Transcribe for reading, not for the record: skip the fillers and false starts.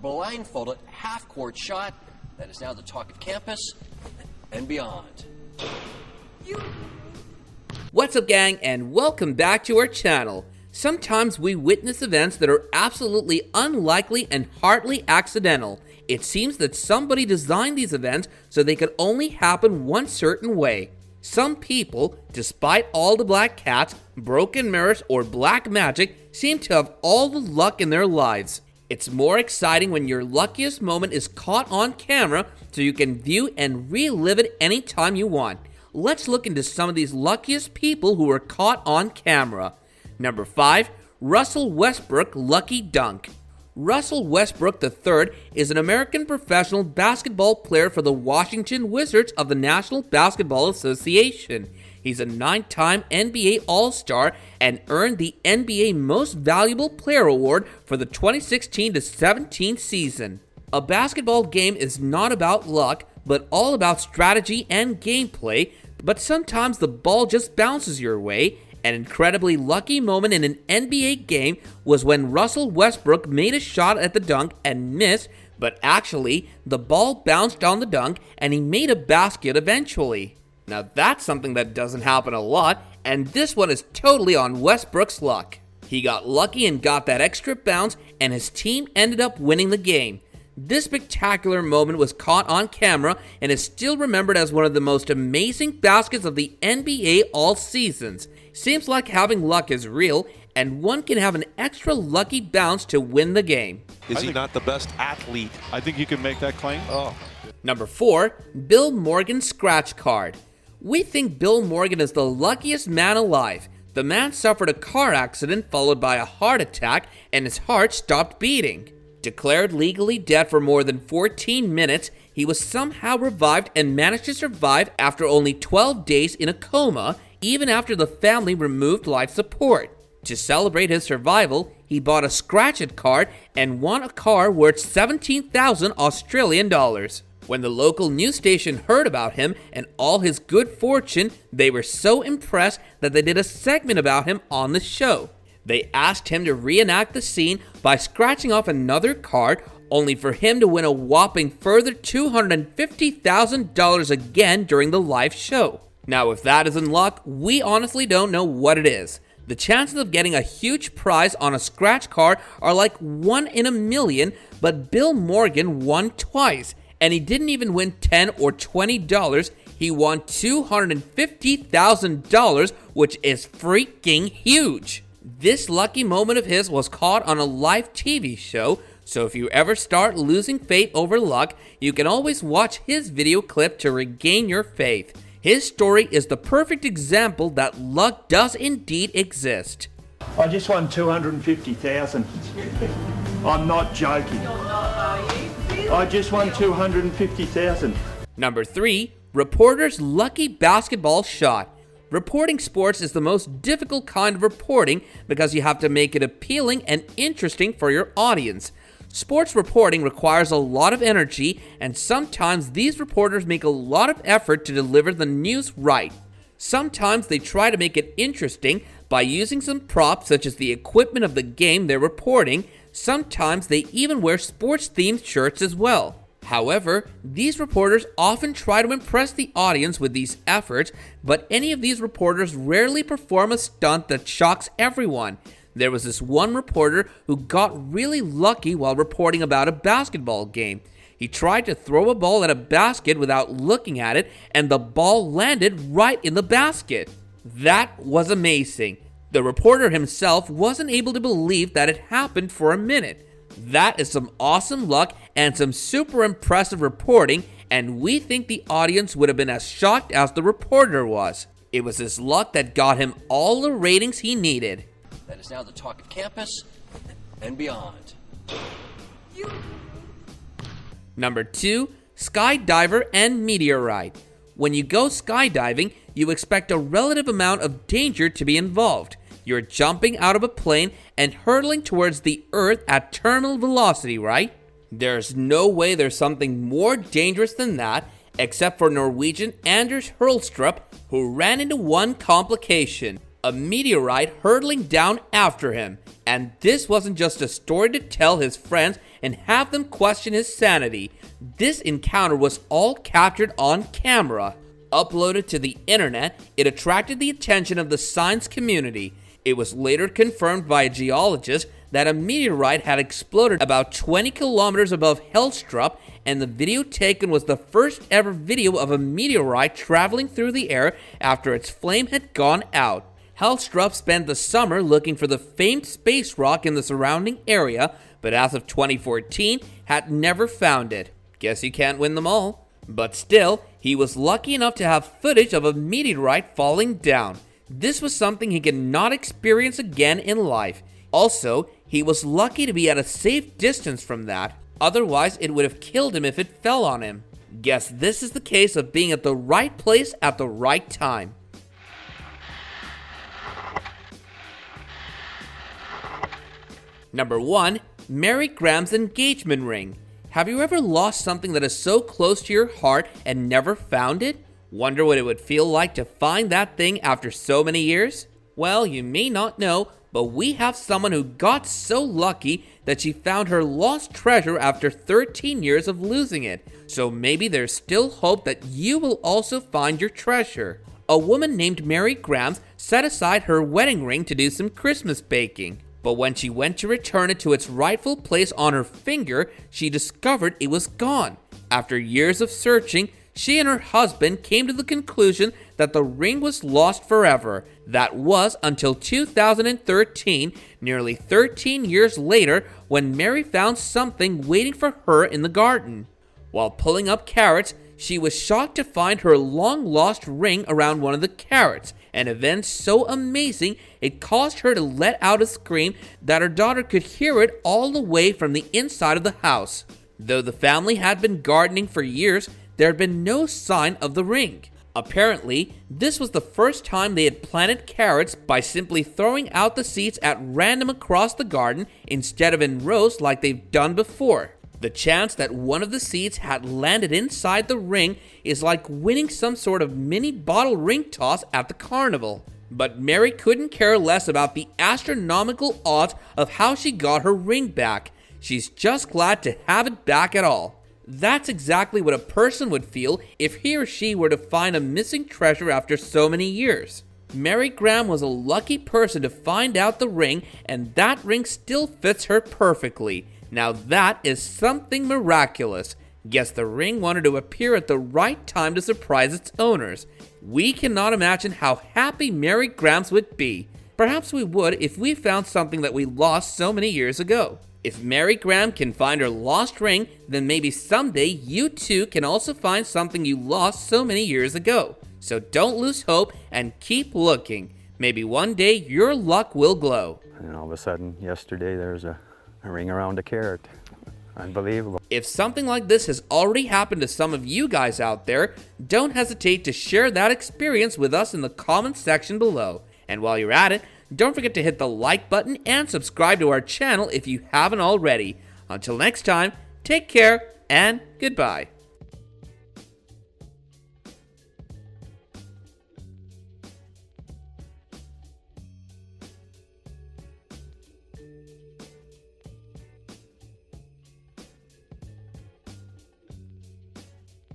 Blindfolded half-court shot that is now the talk of campus and beyond. What's up, gang, and welcome back to our channel. Sometimes we witness events that are absolutely unlikely and hardly accidental. It seems that somebody designed these events so they could only happen one certain way. Some people, despite all the black cats, broken mirrors, or black magic, seem to have all the luck in their lives. It's more exciting when your luckiest moment is caught on camera so you can view and relive it anytime you want. Let's look into some of these luckiest people who were caught on camera. Number 5. Russell Westbrook Lucky Dunk. Russell Westbrook III is an American professional basketball player for the Washington Wizards of the National Basketball Association. He's a 9-time NBA All-Star and earned the NBA Most Valuable Player Award for the 2016-17 season. A basketball game is not about luck, but all about strategy and gameplay, but sometimes the ball just bounces your way. An incredibly lucky moment in an NBA game was when Russell Westbrook made a shot at the dunk and missed, but actually, the ball bounced on the dunk and he made a basket eventually. Now that's something that doesn't happen a lot, and this one is totally on Westbrook's luck. He got lucky and got that extra bounce, and his team ended up winning the game. This spectacular moment was caught on camera and is still remembered as one of the most amazing baskets of the NBA all seasons. Seems like having luck is real, and one can have an extra lucky bounce to win the game. Is he not the best athlete? I think you can make that claim. Number 4. Bill Morgan Scratch Card. We think Bill Morgan is the luckiest man alive. The man suffered a car accident followed by a heart attack, and his heart stopped beating. Declared legally dead for more than 14 minutes, he was somehow revived and managed to survive after only 12 days in a coma, even after the family removed life support. To celebrate his survival, he bought a scratch-it card and won a car worth 17,000 Australian dollars. When the local news station heard about him and all his good fortune, they were so impressed that they did a segment about him on the show. They asked him to reenact the scene by scratching off another card, only for him to win a whopping further $250,000 again during the live show. Now, if that isn't luck, we honestly don't know what it is. The chances of getting a huge prize on a scratch card are like 1 in a million, but Bill Morgan won twice, and he didn't even win $10 or $20. He won $250,000, which is freaking huge. This lucky moment of his was caught on a live TV show, so if you ever start losing faith over luck, you can always watch his video clip to regain your faith. His story is the perfect example that luck does indeed exist. I just won 250,000. I'm not joking. I just won 250,000. Number 3. Reporter's lucky basketball shot. Reporting sports is the most difficult kind of reporting because you have to make it appealing and interesting for your audience. Sports reporting requires a lot of energy, and sometimes these reporters make a lot of effort to deliver the news right. Sometimes they try to make it interesting by using some props such as the equipment of the game they're reporting. Sometimes they even wear sports-themed shirts as well. However, these reporters often try to impress the audience with these efforts, but any of these reporters rarely perform a stunt that shocks everyone. There was this one reporter who got really lucky while reporting about a basketball game. He tried to throw a ball at a basket without looking at it, and the ball landed right in the basket. That was amazing. The reporter himself wasn't able to believe that it happened for a minute. That is some awesome luck and some super impressive reporting, and we think the audience would have been as shocked as the reporter was. It was his luck that got him all the ratings he needed. That is now the talk of campus and beyond. Number 2. Skydiver and meteorite. When you go skydiving, you expect a relative amount of danger to be involved. You're jumping out of a plane and hurtling towards the earth at terminal velocity, right? There's no way there's something more dangerous than that, except for Norwegian Anders Hurlstrup, who ran into one complication: a meteorite hurtling down after him. And this wasn't just a story to tell his friends and have them question his sanity. This encounter was all captured on camera. Uploaded to the internet, it attracted the attention of the science community. It was later confirmed by a geologist that a meteorite had exploded about 20 kilometers above Hellstrup, and the video taken was the first ever video of a meteorite traveling through the air after its flame had gone out. Hellstrup spent the summer looking for the famed space rock in the surrounding area, but as of 2014, had never found it. Guess you can't win them all. But still, he was lucky enough to have footage of a meteorite falling down. This was something he could not experience again in life. Also, he was lucky to be at a safe distance from that. Otherwise, it would have killed him if it fell on him. Guess this is the case of being at the right place at the right time. Number 1. Mary Graham's engagement ring. Have you ever lost something that is so close to your heart and never found it? Wonder what it would feel like to find that thing after so many years? Well, you may not know, but we have someone who got so lucky that she found her lost treasure after 13 years of losing it. So maybe there's still hope that you will also find your treasure. A woman named Mary Graham set aside her wedding ring to do some Christmas baking. But when she went to return it to its rightful place on her finger, she discovered it was gone. After years of searching, she and her husband came to the conclusion that the ring was lost forever. That was until 2013, nearly 13 years later, when Mary found something waiting for her in the garden. While pulling up carrots, she was shocked to find her long-lost ring around one of the carrots, an event so amazing it caused her to let out a scream that her daughter could hear it all the way from the inside of the house. Though the family had been gardening for years, there had been no sign of the ring. Apparently, this was the first time they had planted carrots by simply throwing out the seeds at random across the garden instead of in rows like they've done before. The chance that one of the seeds had landed inside the ring is like winning some sort of mini bottle ring toss at the carnival. But Mary couldn't care less about the astronomical odds of how she got her ring back. She's just glad to have it back at all. That's exactly what a person would feel if he or she were to find a missing treasure after so many years. Mary Graham was a lucky person to find out the ring, and that ring still fits her perfectly. Now that is something miraculous. Guess the ring wanted to appear at the right time to surprise its owners. We cannot imagine how happy Mary Grahams would be. Perhaps we would if we found something that we lost so many years ago. If Mary Graham can find her lost ring, then maybe someday you too can also find something you lost so many years ago. So don't lose hope and keep looking. Maybe one day your luck will glow. And all of a sudden, yesterday, there's a ring around a carrot. Unbelievable. If something like this has already happened to some of you guys out there, don't hesitate to share that experience with us in the comments section below. And while you're at it, don't forget to hit the like button and subscribe to our channel if you haven't already. Until next time, take care and goodbye.